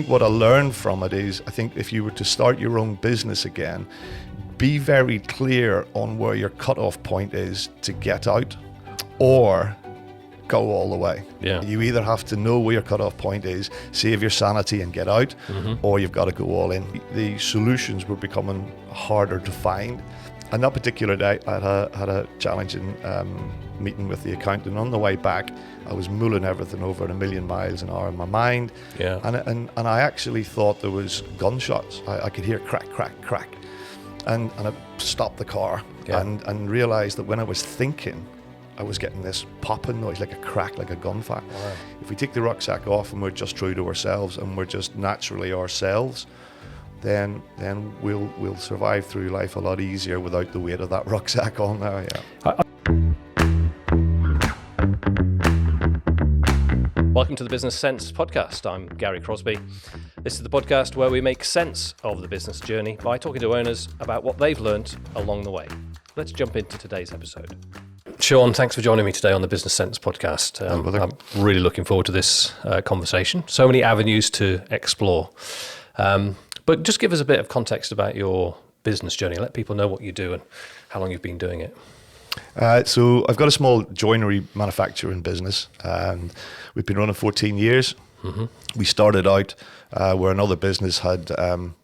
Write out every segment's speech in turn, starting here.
think what I learned from it is, I think if you were to start your own business again, be very clear on where your cutoff point is to get out, or go all the way. Yeah. You either have to know where your cutoff point is, save your sanity and get out, or you've got to go all in. The solutions were becoming harder to find. And that particular day, I had a challenging meeting with the accountant. On the way back, I was mulling everything over at 1,000,000 miles an hour in my mind. Yeah. And I actually thought there was gunshots. I could hear crack, crack, crack. And I stopped the car and realized that when I was thinking, I was getting this popping noise, like a crack, like a gunfire. Wow. If we take the rucksack off and we're just true to ourselves and we're just naturally ourselves, then we'll survive through life a lot easier without the weight of that rucksack on there. Yeah. Welcome to the Business Sense podcast. I'm Gary Crosby. This is the podcast where we make sense of the business journey by talking to owners about what they've learned along the way. Let's jump into today's episode. Sean, thanks for joining me today on the Business Sense podcast. I'm really looking forward to this conversation. So many avenues to explore. But just give us a bit of context about your business journey. Let people know what you do and how long you've been doing it. So I've got a small joinery manufacturing business, and we've been running 14 years. Mm-hmm. We started out where another business had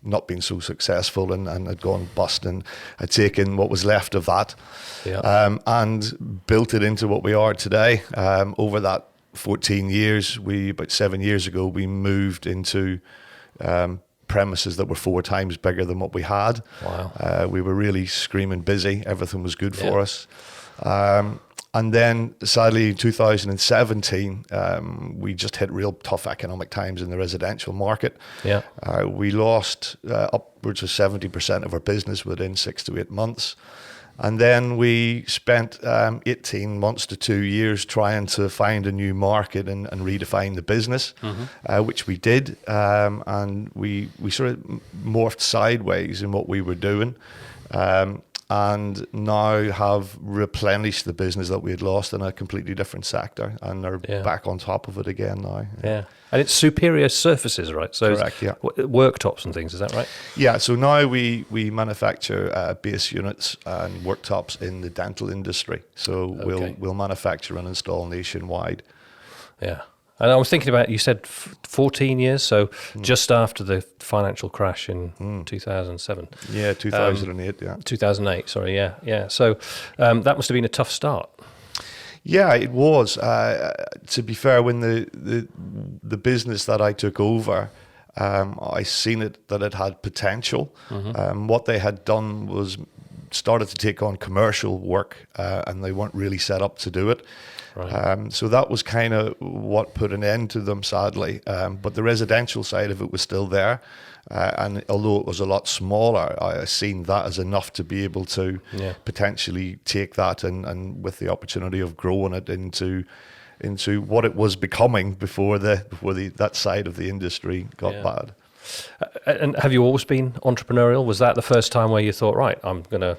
not been so successful and had gone bust, and had taken what was left of that and built it into what we are today. Over that 14 years, about 7 years ago, we moved into premises that were 4 times bigger than what we had. Wow. We were really screaming busy. Everything was good for us. And then, sadly, in 2017, we just hit real tough economic times in the residential market. Yeah. We lost upwards of 70% of our business within 6 to 8 months. And then we spent 18 months to 2 years trying to find a new market and redefine the business, which we did. And we sort of morphed sideways in what we were doing. And now have replenished the business that we had lost in a completely different sector, and are back on top of it again now. Yeah. And it's superior surfaces, right? So correct, yeah. Worktops and things, is that right? Yeah, so now we manufacture base units and worktops in the dental industry. So we'll manufacture and install nationwide. Yeah. And I was thinking about, you said 14 years, so just after the financial crash in 2007. Yeah, 2008, 2008, sorry, yeah. So that must have been a tough start. Yeah, it was. To be fair, when the business that I took over, I seen that it had potential. What they had done was started to take on commercial work, and they weren't really set up to do it. Right. So that was kind of what put an end to them, sadly. But the residential side of it was still there. And although it was a lot smaller, I seen that as enough to be able to potentially take that and with the opportunity of growing it into what it was becoming before that side of the industry got bad. And have you always been entrepreneurial? Was that the first time where you thought, right, I'm going to,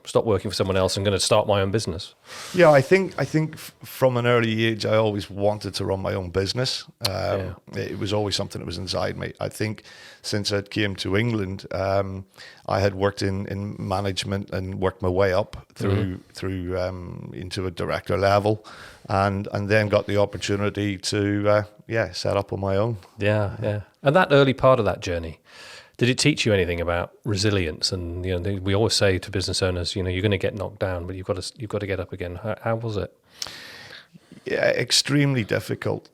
stop working for someone else, I'm going to start my own business? Yeah, I think from an early age, I always wanted to run my own business. It was always something that was inside me. I think since I came to England, I had worked in management and worked my way up through into a director level, and then got the opportunity to set up on my own. Yeah. And that early part of that journey, did it teach you anything about resilience? And we always say to business owners, you're going to get knocked down, but you've got to get up again. How was it? Yeah, extremely difficult.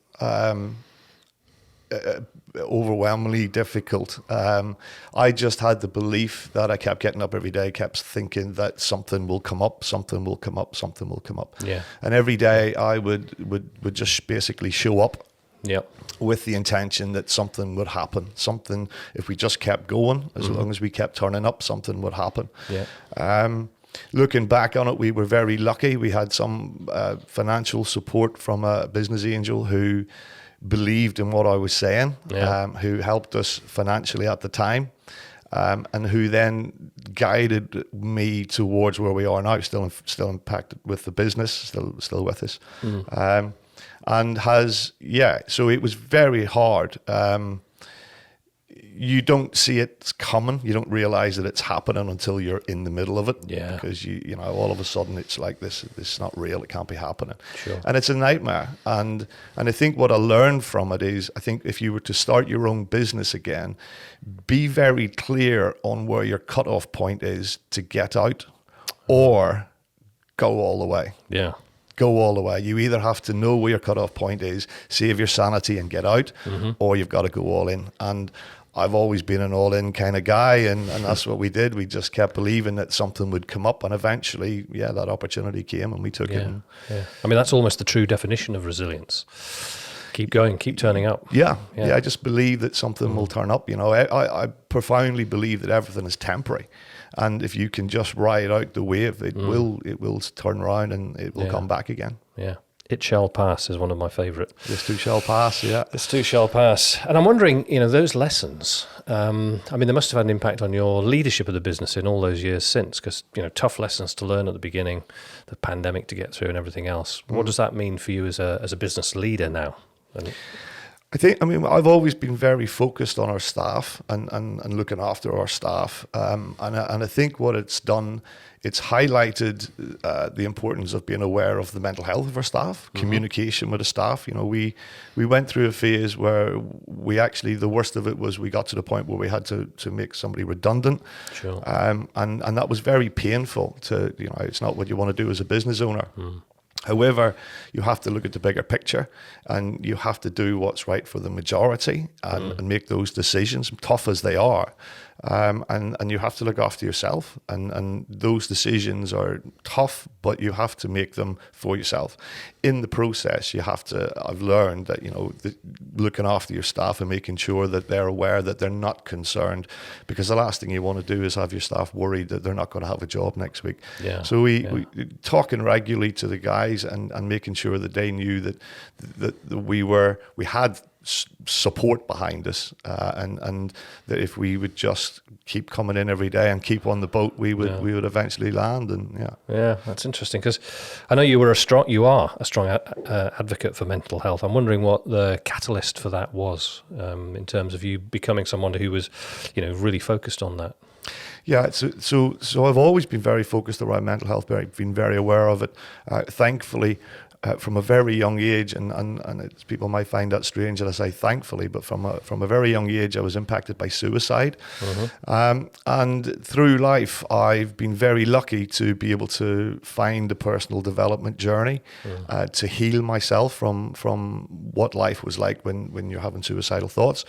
Overwhelmingly difficult. I just had the belief that I kept getting up every day, kept thinking that something will come up. Yeah. And every day I would just basically show up. Yeah. With the intention that something would happen. Something, if we just kept going, as long as we kept turning up, something would happen. Yeah. Looking back on it, we were very lucky. We had some financial support from a business angel who believed in what I was saying, who helped us financially at the time, and who then guided me towards where we are now, still impacted with the business, still with us. And has, so it was very hard. you don't see it coming. You don't realize that it's happening until you're in the middle of it. Yeah. Because you know, all of a sudden it's like this is not real. It can't be happening. Sure. And it's a nightmare. And I think what I learned from it is, I think if you were to start your own business again, be very clear on where your cutoff point is to get out, or go all the way. Yeah. Go all the way. You either have to know where your cutoff point is, save your sanity and get out, or you've got to go all in. And I've always been an all-in kind of guy, and that's what we did. We just kept believing that something would come up, and eventually, that opportunity came, and we took it. Yeah. I mean, that's almost the true definition of resilience. Keep going, keep turning up. Yeah. I just believe that something will turn up. You know, I profoundly believe that everything is temporary. And if you can just ride out the wave, it will turn around and it will come back again. Yeah. It shall pass is one of my favourite. This too shall pass, yeah. This too shall pass. And I'm wondering, those lessons, I mean, they must have had an impact on your leadership of the business in all those years since, because, tough lessons to learn at the beginning, the pandemic to get through and everything else. What does that mean for you as a business leader now? I've always been very focused on our staff and looking after our staff. And I think what it's done, it's highlighted the importance of being aware of the mental health of our staff, communication with the staff. We went through a phase where the worst of it was we got to the point where we had to make somebody redundant. Sure. And that was very painful it's not what you want to do as a business owner. However, you have to look at the bigger picture, and you have to do what's right for the majority and make those decisions, tough as they are. And you have to look after yourself, and those decisions are tough, but you have to make them for yourself. In the process, I've learned that, looking after your staff and making sure that they're aware that they're not concerned, because the last thing you want to do is have your staff worried that they're not going to have a job next week. Yeah. So we talking regularly to the guys and making sure that they knew that we had support behind us, and that if we would just keep coming in every day and keep on the boat, we would eventually land. And that's interesting, because I know you are a strong advocate for mental health. I'm wondering what the catalyst for that was, in terms of you becoming someone who was really focused on that. Yeah, so I've always been very focused around mental health, been very aware of it. Thankfully, from a very young age, and people might find that strange that I say thankfully, but from a very young age, I was impacted by suicide. And through life, I've been very lucky to be able to find a personal development journey to heal myself from what life was like when you're having suicidal thoughts.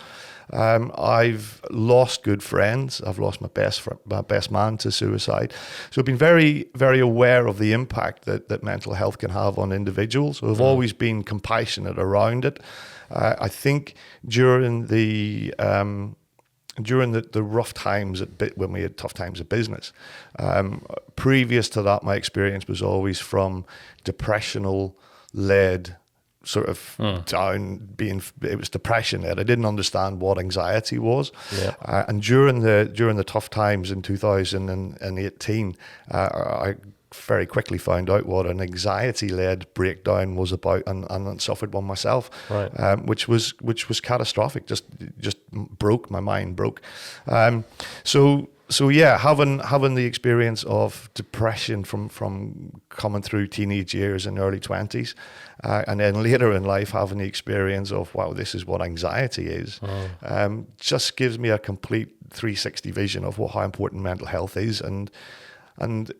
I've lost good friends. I've lost my best man to suicide. So I've been very, very aware of the impact that mental health can have on individuals. So I've always been compassionate around it. I think during the rough times when we had tough times at business, previous to that, my experience was always from depressional led sort of it was depression that I didn't understand what anxiety was. And during the tough times in 2018, I very quickly found out what an anxiety-led breakdown was about, and suffered one myself, which was catastrophic. Just broke my mind. So having the experience of depression from coming through teenage years and early 20s, and then later in life having the experience of, wow, this is what anxiety is, just gives me a complete 360 vision of how important mental health is, and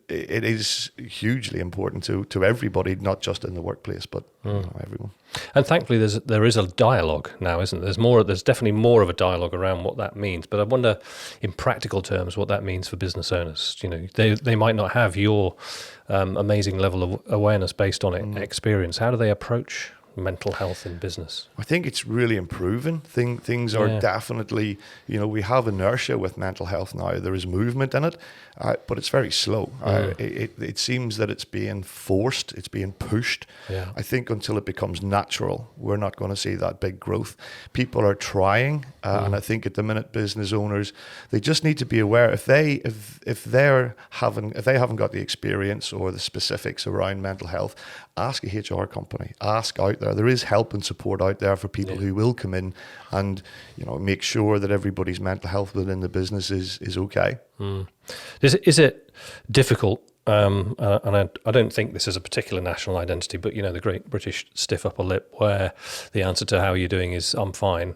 it is hugely important to everybody, not just in the workplace, but everyone. And thankfully, there is a dialogue now, isn't there? There's definitely more of a dialogue around what that means. But I wonder, in practical terms, what that means for business owners. They might not have your amazing level of awareness based on experience. How do they approach mental health in business? I think it's really improving. Things are definitely, we have inertia with mental health now. There is movement in it, but it's very slow. It seems that it's being forced, it's being pushed. I think until it becomes natural, we're not going to see that big growth. People are trying, and I think at the minute, business owners, they just need to be aware if they haven't got the experience or the specifics around mental health, ask a HR company, ask out there. There is help and support out there for people who will come in and, make sure that everybody's mental health within the business is okay. Is it difficult? And I don't think this is a particular national identity, but the great British stiff upper lip, where the answer to how you're doing is "I'm fine."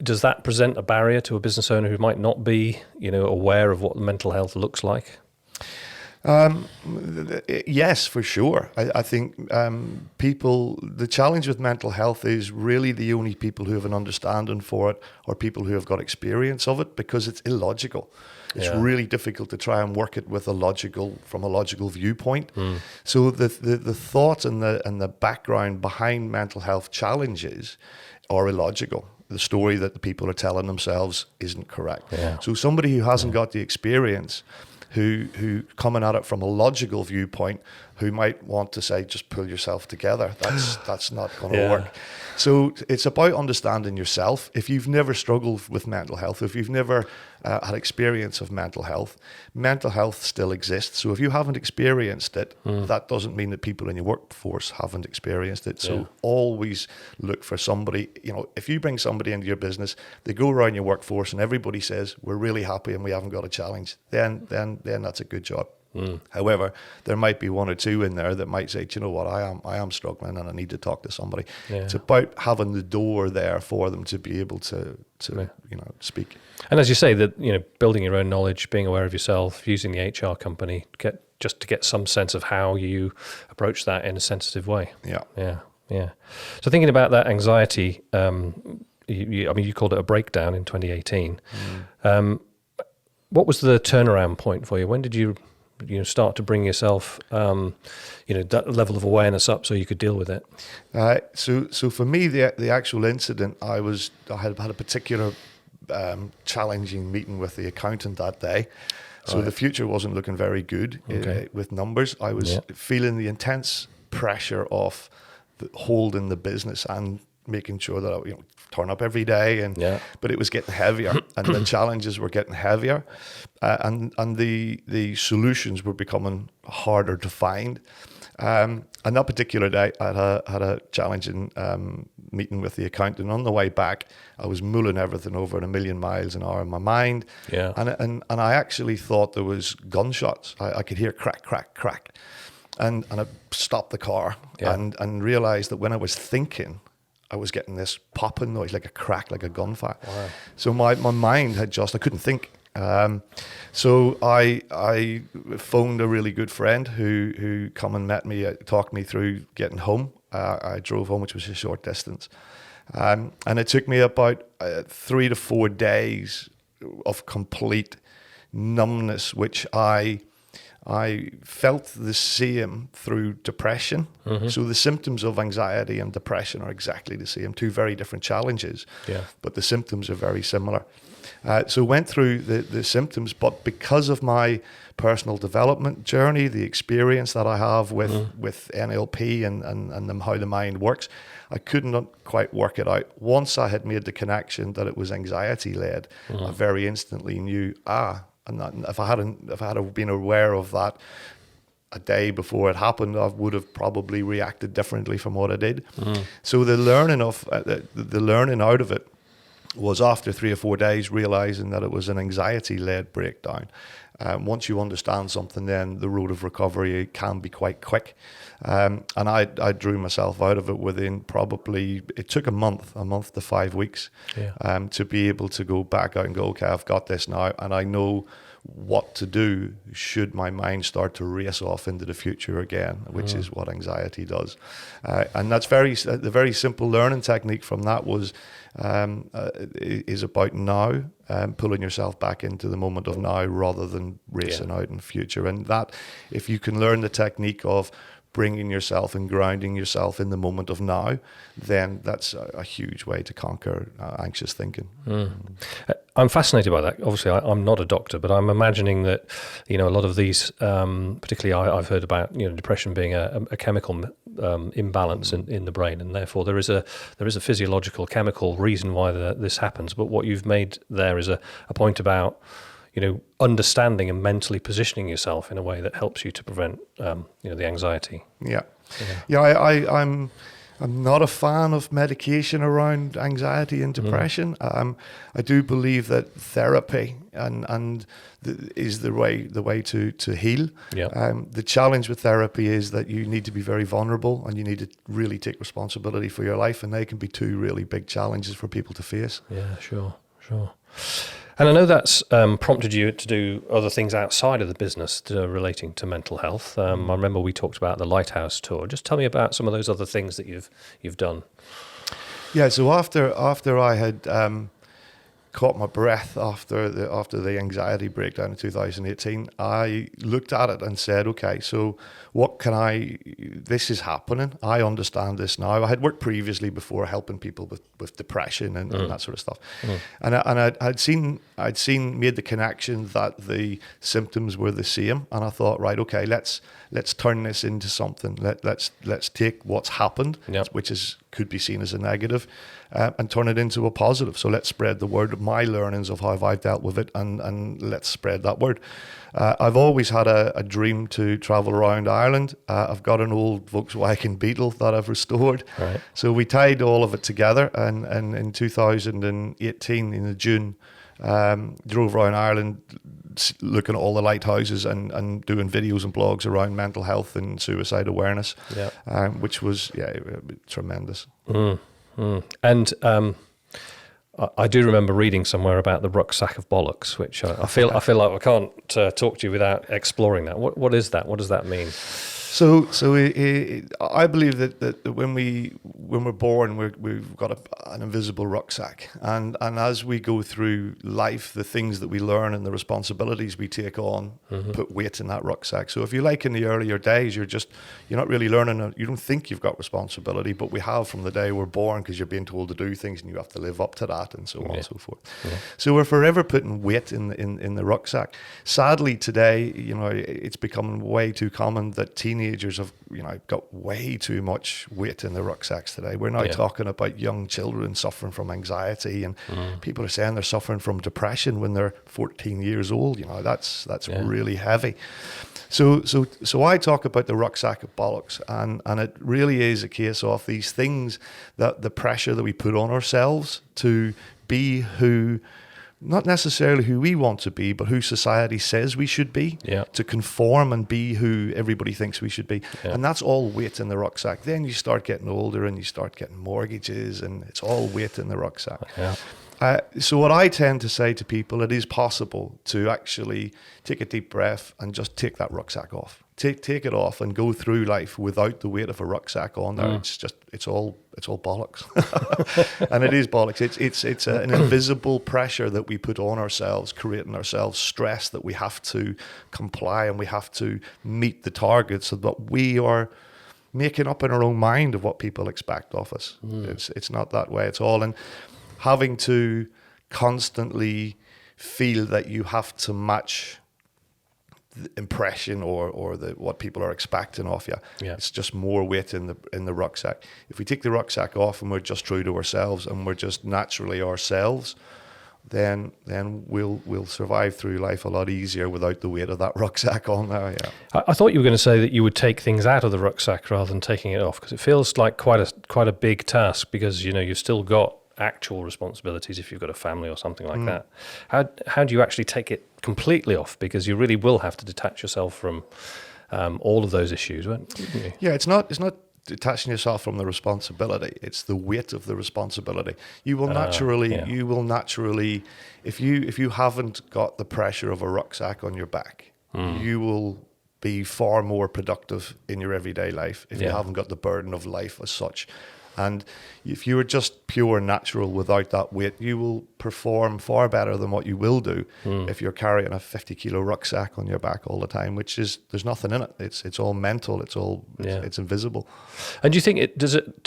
Does that present a barrier to a business owner who might not be, aware of what mental health looks like? Yes, for sure. I think the challenge with mental health is really the only people who have an understanding for it are people who have got experience of it, because it's illogical. It's really difficult to try and work it from a logical viewpoint. So the thought and the background behind mental health challenges are illogical. The story that the people are telling themselves isn't correct. So somebody who hasn't got the experience, who coming at it from a logical viewpoint, who might want to say, just pull yourself together. That's not going to work. So it's about understanding yourself. If you've never struggled with mental health, if you've never had experience of mental health still exists. So if you haven't experienced it, that doesn't mean that people in your workforce haven't experienced it. So always look for somebody, if you bring somebody into your business, they go around your workforce and everybody says, we're really happy and we haven't got a challenge, then that's a good job. However, there might be one or two in there that might say, do you know what, I am struggling and I need to talk to somebody. It's about having the door there for them to be able to speak. And as you say, that building your own knowledge, being aware of yourself, using the HR company to get some sense of how you approach that in a sensitive way. Yeah. So thinking about that anxiety, you called it a breakdown in 2018. What was the turnaround point for you? When did you start to bring yourself, that level of awareness up so you could deal with it? So for me, the actual incident, I had a particular challenging meeting with the accountant that day. So the future wasn't looking very good with numbers. I was feeling the intense pressure of holding the business and making sure that I turn up every day, but it was getting heavier, and the challenges were getting heavier, and the solutions were becoming harder to find. And that particular day, I had a challenging meeting with the accountant. On the way back, I was mulling everything over at 1,000,000 miles an hour in my mind, and I actually thought there was gunshots. I could hear crack, crack, crack, and I stopped the car and realized that when I was thinking, I was getting this popping noise, like a crack, like a gunfire. Wow. So my mind had I couldn't think. So I phoned a really good friend who come and met me, talked me through getting home. I drove home, which was a short distance. And it took me about 3 to 4 days of complete numbness, which I felt the same through depression. So the symptoms of anxiety and depression are exactly the same, two very different challenges, but the symptoms are very similar. So went through the symptoms, but because of my personal development journey, the experience that I have with NLP and how the mind works, I could not quite work it out. Once I had made the connection that it was anxiety-led, I very instantly knew, and if I had been aware of that a day before it happened, I would have probably reacted differently from what I did. So the learning out of it was after 3 or 4 days realizing that it was an anxiety-led breakdown. Once you understand something, then the road of recovery can be quite quick. And I drew myself out of it within it took a month to 5 weeks to be able to go back out and go, okay, I've got this now, and I know what to do should my mind start to race off into the future again, which is what anxiety does. And that's the very simple learning technique from that is about now, pulling yourself back into the moment of now rather than racing out in the future. And that, if you can learn the technique of bringing yourself and grounding yourself in the moment of now, then that's a huge way to conquer anxious thinking. I'm fascinated by that. Obviously, I'm not a doctor, but I'm imagining that, a lot of these, particularly I've heard about, depression being a chemical imbalance in the brain, and therefore there is a physiological, chemical reason why this happens. But what you've made there is a point about, understanding and mentally positioning yourself in a way that helps you to prevent, the anxiety. I'm I'm not a fan of medication around anxiety and depression. I do believe that therapy is the way to heal. Yeah. The challenge with therapy is that you need to be very vulnerable and you need to really take responsibility for your life, and they can be two really big challenges for people to face. Yeah, sure. And I know that's prompted you to do other things outside of the business relating to mental health. I remember we talked about the Lighthouse tour. Just tell me about some of those other things that you've done. Yeah, so after I had caught my breath after the anxiety breakdown in 2018, I looked at it and said, okay, so this is happening. I understand this now. I had worked previously before helping people with depression and that sort of stuff. And I'd made the connection that the symptoms were the same. And I thought, right, okay, let's turn this into something. Let's take what's happened, which could be seen as a negative, and turn it into a positive. So let's spread the word of my learnings of how I've dealt with it, and let's spread that word. I've always had a dream to travel around Ireland. I've got an old Volkswagen Beetle that I've restored. Right. So we tied all of it together, and in 2018, in June, drove around Ireland looking at all the lighthouses and doing videos and blogs around mental health and suicide awareness, which was tremendous. And I do remember reading somewhere about the Rucksack of Bollocks, which I feel like I can't talk to you without exploring that. What is that? What does that mean? So I believe that when we're born, we've got an invisible rucksack, and as we go through life, the things that we learn and the responsibilities we take on put weight in that rucksack. So if you like, in the earlier days, you're not really learning. You don't think you've got responsibility, but we have from the day we're born, because you're being told to do things and you have to live up to that, and so on and so forth. Yeah. So we're forever putting weight in the rucksack. Sadly, today, it's becoming way too common that teenagers have got way too much weight in their rucksacks today. We're now talking about young children suffering from anxiety, and people are saying they're suffering from depression when they're 14 years old. That's really heavy. So I talk about the Rucksack of Bollocks, and it really is a case of these things, that the pressure that we put on ourselves to be who, not necessarily who we want to be, but who society says we should be, to conform and be who everybody thinks we should be. And that's all weight in the rucksack. Then you start getting older and you start getting mortgages, and it's all weight in the rucksack. So what I tend to say to people, it is possible to actually take a deep breath and just take that rucksack off. Take it off and go through life without the weight of a rucksack on there. It's all bollocks. And it is bollocks. It's an invisible pressure that we put on ourselves, creating ourselves stress that we have to comply and we have to meet the targets, so that we are making up in our own mind of what people expect of us. It's not that way at all. And having to constantly feel that you have to match the impression or what people are expecting of you. It's just more weight in the rucksack. If we take the rucksack off and we're just true to ourselves and we're just naturally ourselves, then we'll survive through life a lot easier without the weight of that rucksack on there. I thought you were going to say that you would take things out of the rucksack rather than taking it off, because it feels like quite a big task, because you've still got actual responsibilities if you've got a family or something like that. How do you actually take it completely off? Because you really will have to detach yourself from all of those issues, won't you? Yeah, it's not detaching yourself from the responsibility. It's the weight of the responsibility. You will naturally, if you haven't got the pressure of a rucksack on your back, you will be far more productive in your everyday life if you haven't got the burden of life as such. And if you are just pure natural without that weight, you will perform far better than what you will do if you're carrying a 50-kilo rucksack on your back all the time, which is, there's nothing in it. It's all mental. It's invisible. And do you think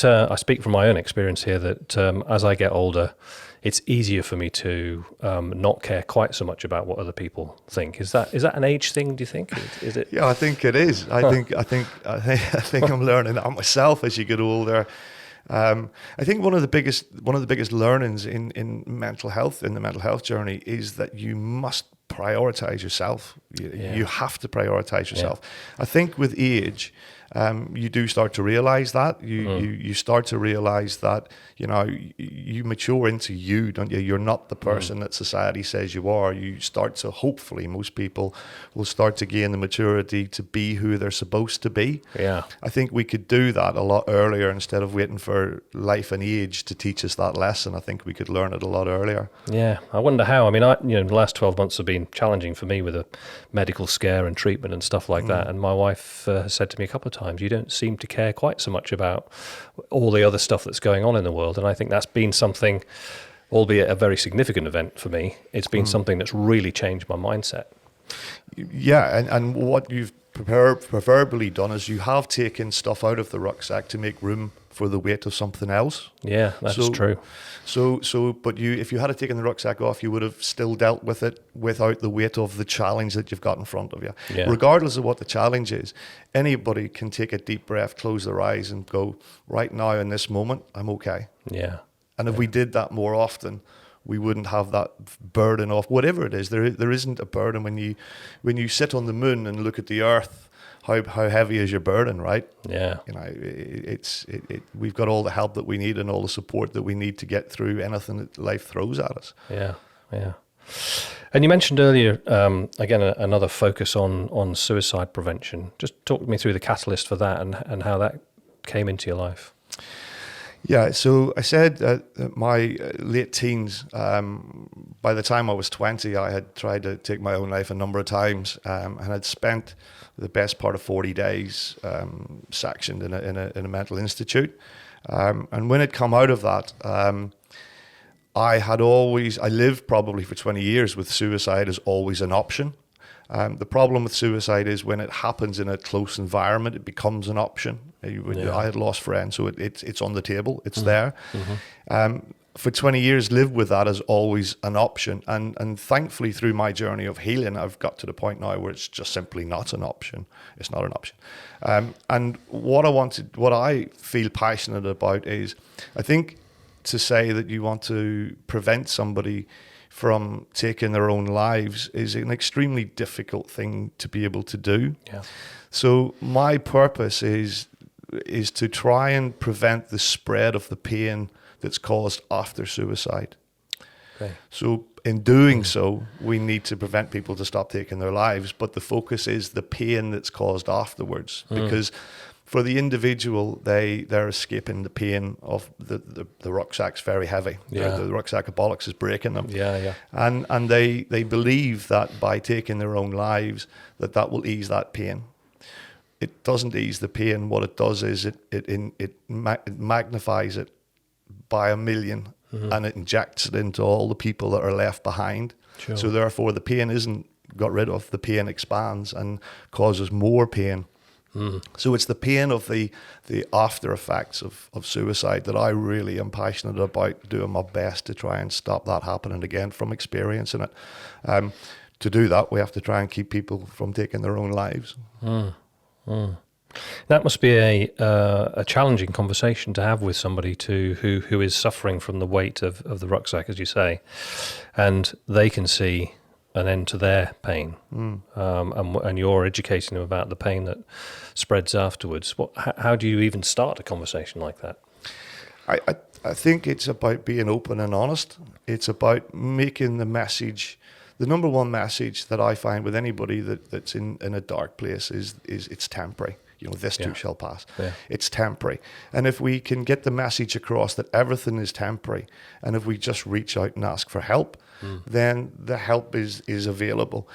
I speak from my own experience here, that as I get older, it's easier for me to not care quite so much about what other people think. Is that an age thing, do you think? Is it? Yeah, I think it is. I think I'm learning that myself as you get older. I think one of the biggest learnings in mental health, in the mental health journey, is that you must prioritize yourself. You have to prioritize yourself. I think with age, you do start to realize that. You start to realize that, you mature into you, don't you? You're not the person that society says you are. You start to, hopefully, most people will start to gain the maturity to be who they're supposed to be. Yeah. I think we could do that a lot earlier instead of waiting for life and age to teach us that lesson. I think we could learn it a lot earlier. Yeah, I wonder how. I mean, the last 12 months have been challenging for me with a medical scare and treatment and stuff like that. And my wife has said to me a couple of times, you don't seem to care quite so much about all the other stuff that's going on in the world. And I think that's been something, albeit a very significant event for me, it's been something that's really changed my mindset. Yeah, and what you've preferably done is you have taken stuff out of the rucksack to make room for the weight of something else. Yeah, that's true. But if you had taken the rucksack off, you would have still dealt with it without the weight of the challenge that you've got in front of you. Yeah. Regardless of what the challenge is, anybody can take a deep breath, close their eyes and go, right now in this moment, I'm okay. Yeah. And if we did that more often, we wouldn't have that burden of whatever it is. There isn't a burden when you sit on the moon and look at the earth. How heavy is your burden, right? Yeah. We've got all the help that we need and all the support that we need to get through anything that life throws at us. Yeah, yeah. And you mentioned earlier, again, another focus on suicide prevention. Just talk me through the catalyst for that and how that came into your life. Yeah, so I said my late teens, by the time I was 20, I had tried to take my own life a number of times and had spent the best part of 40 days sectioned in a mental institute. And when it come out of that, I lived probably for 20 years with suicide as always an option. The problem with suicide is when it happens in a close environment, it becomes an option. I had lost friends, so it's on the table, it's there. For 20 years, lived with that as always an option. And thankfully, through my journey of healing, I've got to the point now where it's just simply not an option. It's not an option. And what I feel passionate about is, I think to say that you want to prevent somebody from taking their own lives is an extremely difficult thing to be able to do. Yeah. So my purpose is to try and prevent the spread of the pain that's caused after suicide. Okay. So in doing so, we need to prevent people to stop taking their lives, but the focus is the pain that's caused afterwards, because for the individual, they're escaping the pain of the rucksack's very heavy. Yeah. The rucksack of bollocks is breaking them. Yeah, yeah. And they believe that by taking their own lives, that will ease that pain. It doesn't ease the pain. What it does is it magnifies it by 1 million, and it injects it into all the people that are left behind. Sure. So therefore, the pain isn't got rid of. The pain expands and causes more pain. So it's the pain of the after effects of suicide that I really am passionate about, doing my best to try and stop that happening again from experiencing it. To do that, we have to try and keep people from taking their own lives. That must be a challenging conversation to have with somebody who is suffering from the weight of the rucksack, as you say, and they can see an end to their pain, and you're educating them about the pain that spreads afterwards. How do you even start a conversation like that? I think it's about being open and honest. It's about making the message. The number one message that I find with anybody that's in a dark place is it's temporary. This too shall pass. Yeah. It's temporary. And if we can get the message across that everything is temporary, and if we just reach out and ask for help, then the help is available.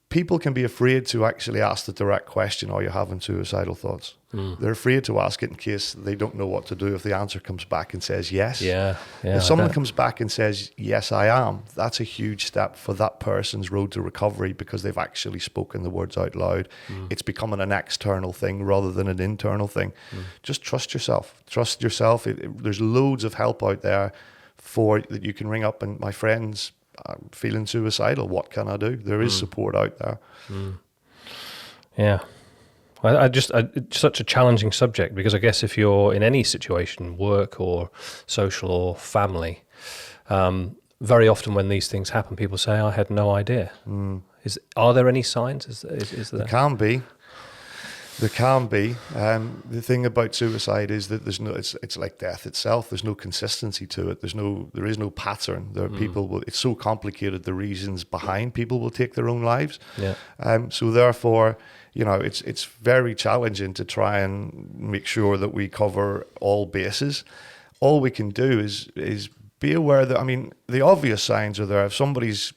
People can be afraid to actually ask the direct question, are you having suicidal thoughts? They're afraid to ask it in case they don't know what to do if the answer comes back and says yes. Yeah. If someone comes back and says, yes, I am, that's a huge step for that person's road to recovery, because they've actually spoken the words out loud. It's becoming an external thing rather than an internal thing. Just trust yourself. Trust yourself. There's loads of help out there that you can ring up, and my friends, I'm feeling suicidal, what can I do? There is support out there. Yeah. It's such a challenging subject, because I guess if you're in any situation, work or social or family, very often when these things happen, people say, I had no idea. Are there any signs? Is there? There can be. There can be. The thing about suicide is that it's like death itself. There's no consistency to it. There is no pattern. There are people. It's so complicated. The reasons behind people will take their own lives. Yeah. So therefore, it's very challenging to try and make sure that we cover all bases. All we can do is be aware that, the obvious signs are there. If somebody's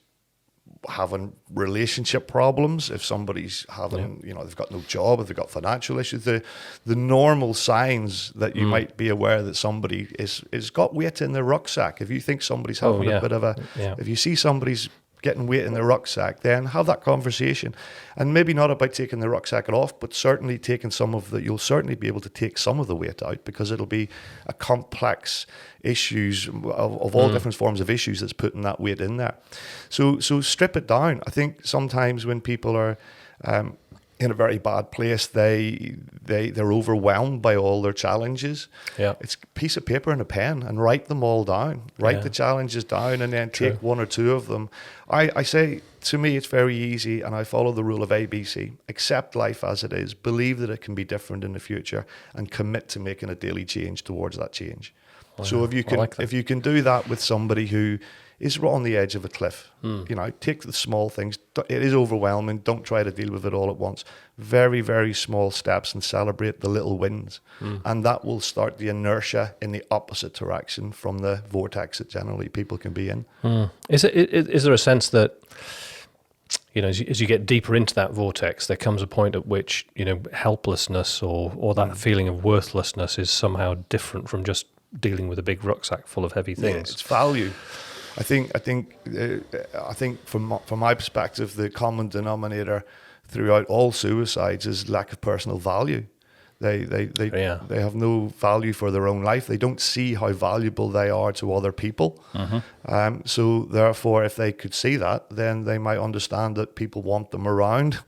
having relationship problems, if somebody's having, they've got no job, if they've got financial issues, the normal signs that you might be aware that somebody is got weight in their rucksack. If you think somebody's having a bit of if you see somebody's getting weight in their rucksack, then have that conversation. And maybe not about taking the rucksack off, but certainly taking you'll certainly be able to take some of the weight out, because it'll be a complex issues of all different forms of issues that's putting that weight in there. So strip it down. I think sometimes when people are in a very bad place, they're overwhelmed by all their challenges. Yeah. It's a piece of paper and a pen, and write them all down. Write the challenges down, and then take one or two of them. I say, to me, it's very easy, and I follow the rule of ABC. Accept life as it is. Believe that it can be different in the future, and commit to making a daily change towards that change. Wow. So if you can do that with somebody who is right on the edge of a cliff, take the small things. It is overwhelming. Don't try to deal with it all at once. Very, very small steps, and celebrate the little wins. And that will start the inertia in the opposite direction from the vortex that generally people can be in. Is there a sense that, as you get deeper into that vortex, there comes a point at which, helplessness or that feeling of worthlessness is somehow different from just dealing with a big rucksack full of heavy things? Yeah, it's value. I think from my perspective, the common denominator throughout all suicides is lack of personal value. They have no value for their own life. They don't see how valuable they are to other people. So therefore, if they could see that, then they might understand that people want them around.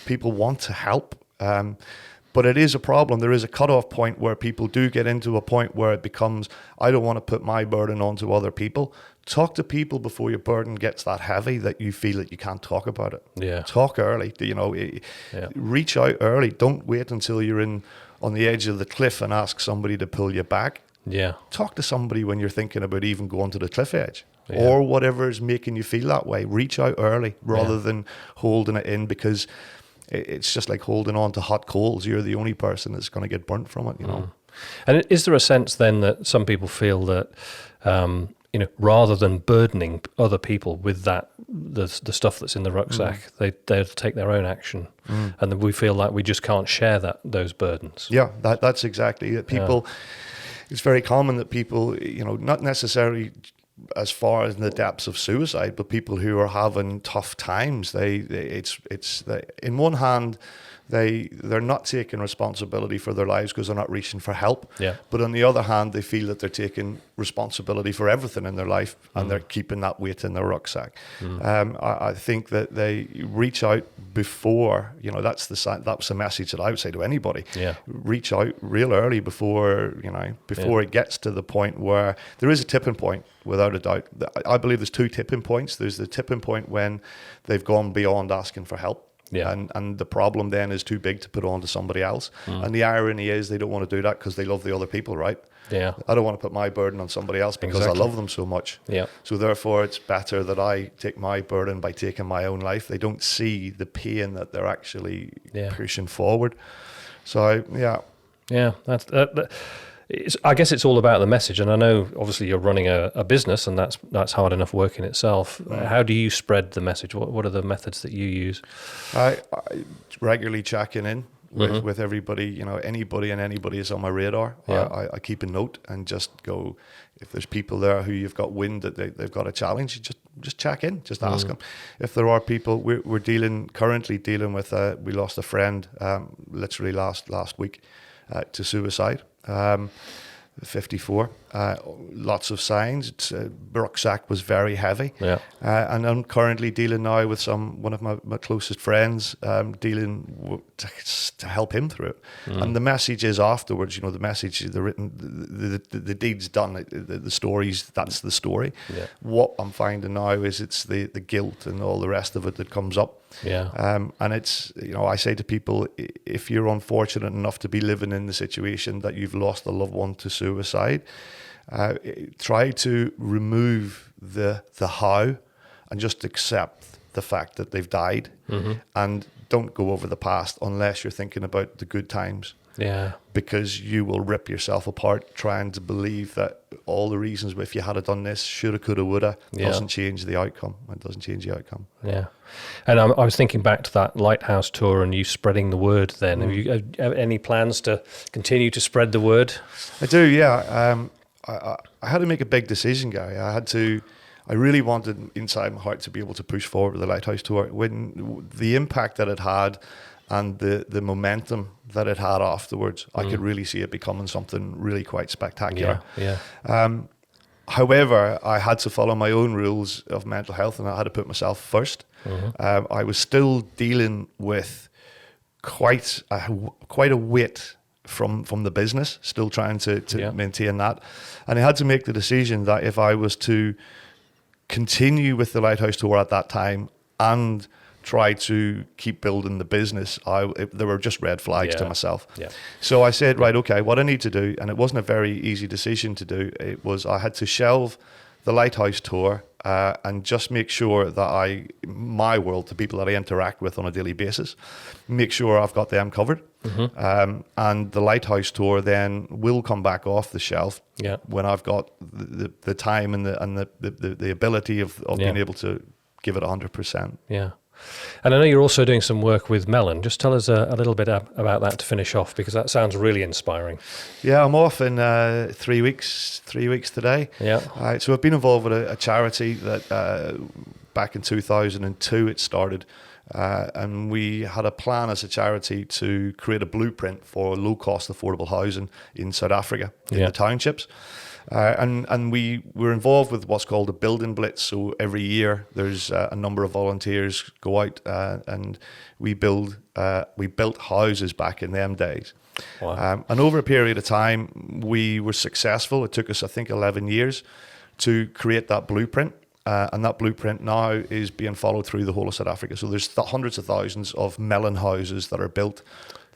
People want to help. But it is a problem. There is a cutoff point where people do get into a point where it becomes, I don't want to put my burden onto other people. Talk to people before your burden gets that heavy that you feel that you can't talk about it. Yeah. Talk early. Reach out early. Don't wait until you're on the edge of the cliff and ask somebody to pull you back. Yeah. Talk to somebody when you're thinking about even going to the cliff edge. Or whatever is making you feel that way. Reach out early rather than holding it in, because it's just like holding on to hot coals. You're the only person that's going to get burnt from it, And is there a sense then that some people feel that, rather than burdening other people with the stuff that's in the rucksack, they'll take their own action, and then we feel like we just can't share those burdens? Yeah, that's exactly it. People, it's very common that people, not necessarily as far as in the depths of suicide, but people who are having tough times, in one hand, they're not taking responsibility for their lives because they're not reaching for help. Yeah. But on the other hand, they feel that they're taking responsibility for everything in their life, and they're keeping that weight in their rucksack. I think that they reach out before, that's the message that I would say to anybody. Yeah. Reach out real early before it gets to the point where there is a tipping point, without a doubt. I believe there's two tipping points. There's the tipping point when they've gone beyond asking for help. Yeah. And the problem then is too big to put on to somebody else. And the irony is they don't want to do that because they love the other people, right? Yeah. I don't want to put my burden on somebody else because I love them so much. Yeah. So therefore, it's better that I take my burden by taking my own life. They don't see the pain that they're actually pushing forward. So, Yeah, I guess it's all about the message, and I know obviously you're running a business, and that's hard enough work in itself. How do you spread the message? What are the methods that you use? I regularly checking in with everybody. Anybody and anybody is on my radar. Yeah. I keep a note and just go, if there's people there who you've got wind that they've got a challenge, just check in, just ask them. If there are people, we're currently dealing with, we lost a friend literally last week to suicide. 54, lots of signs. Rucksack was very heavy. Yeah. And I'm currently dealing now with one of my closest friends, to help him through it. And the message is afterwards, the message, the written, the deed's done, the stories, that's the story. Yeah. What I'm finding now is it's the guilt and all the rest of it that comes up. And it's, I say to people, if you're unfortunate enough to be living in the situation that you've lost a loved one to suicide, try to remove the how and just accept the fact that they've died, and don't go over the past unless you're thinking about the good times. Yeah. Because you will rip yourself apart trying to believe that all the reasons, if you had done this, shoulda, coulda, woulda, doesn't change the outcome. It doesn't change the outcome. Yeah. And I was thinking back to that lighthouse tour and you spreading the word then. Have you have any plans to continue to spread the word? I do, yeah. I had to make a big decision, Gary. I really wanted inside my heart to be able to push forward with the lighthouse tour. When the impact that it had and the momentum that it had afterwards, I could really see it becoming something really quite spectacular. However, I had to follow my own rules of mental health, and I had to put myself first. I was still dealing with quite a weight from the business, still trying to maintain that. And I had to make the decision that if I was to continue with the lighthouse tour at that time and try to keep building the business, there were just red flags to myself. So I said, right, okay, what I need to do, and it wasn't a very easy decision to do, it was I had to shelve the lighthouse tour and just make sure that my world, the people that I interact with on a daily basis, make sure I've got them covered. And the lighthouse tour then will come back off the shelf when I've got the time and the ability of being able to give it 100%. Yeah. And I know you're also doing some work with Melon. Just tell us a little bit about that to finish off, because that sounds really inspiring. Yeah, I'm off in 3 weeks today. Yeah. So I've been involved with a charity that back in 2002 it started. And we had a plan as a charity to create a blueprint for low-cost affordable housing in South Africa, in the townships. And we were involved with what's called a building blitz. So every year there's a number of volunteers go out and we built houses back in them days. Wow. And over a period of time, we were successful. It took us, I think, 11 years to create that blueprint. And that blueprint now is being followed through the whole of South Africa. So there's hundreds of thousands of melon houses that are built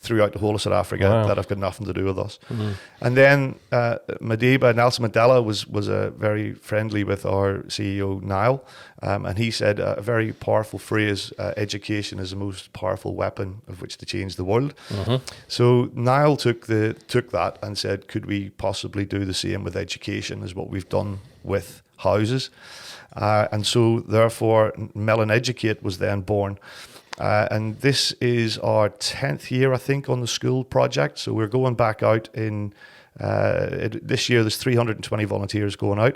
throughout the whole of South Africa that have got nothing to do with us. And then Nelson Mandela was very friendly with our CEO, Niall, and he said a very powerful phrase, education is the most powerful weapon of which to change the world. So Niall took that and said, could we possibly do the same with education as what we've done with houses? And so therefore Melon Educate was then born. And this is our 10th year, I think, on the school project. So we're going back out in this year. There's 320 volunteers going out.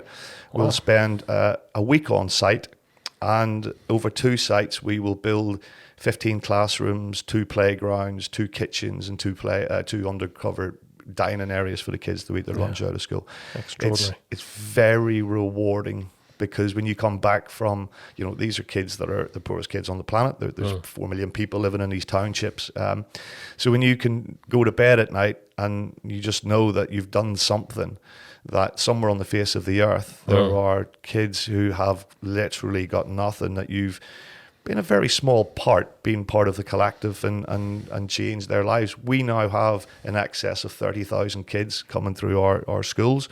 Wow. We'll spend a week on site, and over 2 sites we will build 15 classrooms, 2 playgrounds, 2 kitchens, and 2 undercover dining areas for the kids to eat their lunch out of school. Extraordinary. It's very rewarding. Because when you come back from, these are kids that are the poorest kids on the planet. There's 4 million people living in these townships. So when you can go to bed at night and you just know that you've done something, that somewhere on the face of the earth, there are kids who have literally got nothing, that you've been a very small part, being part of the collective and changed their lives. We now have in excess of 30,000 kids coming through our schools.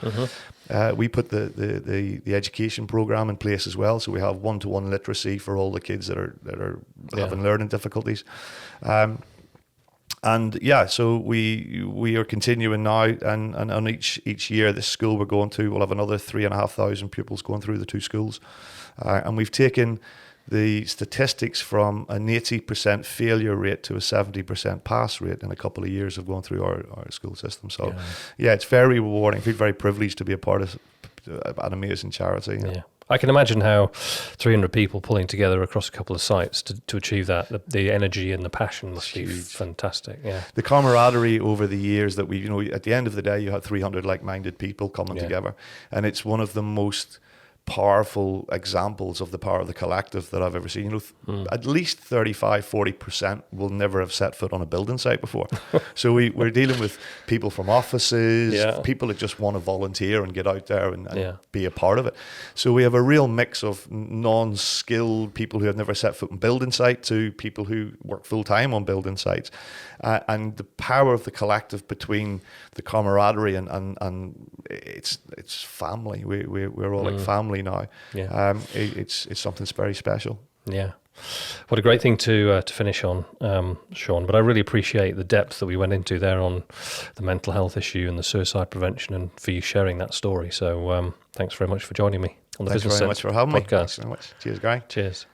We put the education program in place as well, so we have one-to-one literacy for all the kids that are having learning difficulties. So we are continuing now, and on each year this school we're going to, we'll have another 3,500 pupils going through the 2 schools, and we've taken the statistics from an 80% failure rate to a 70% pass rate in a couple of years of going through our school system. So, it's very rewarding. I feel very privileged to be a part of an amazing charity. Yeah. I can imagine how 300 people pulling together across a couple of sites to achieve that, the energy and the passion must be fantastic. Yeah. The camaraderie over the years that at the end of the day, you have 300 like-minded people coming together, and it's one of the most powerful examples of the power of the collective that I've ever seen. You know, at least 35-40% will never have set foot on a building site before. So we're dealing with people from offices, people that just want to volunteer and get out there and be a part of it. So we have a real mix of non-skilled people who have never set foot on building site to people who work full-time on building sites. And the power of the collective between the camaraderie and it's family. We're all like family now. It's something very special. Yeah. What a great thing to finish on, Sean. But I really appreciate the depth that we went into there on the mental health issue and the suicide prevention, and for you sharing that story. So thanks very much for joining me on the Thanks Business very Sense much for having me. podcast. Thanks very much. Cheers, Gary. Cheers.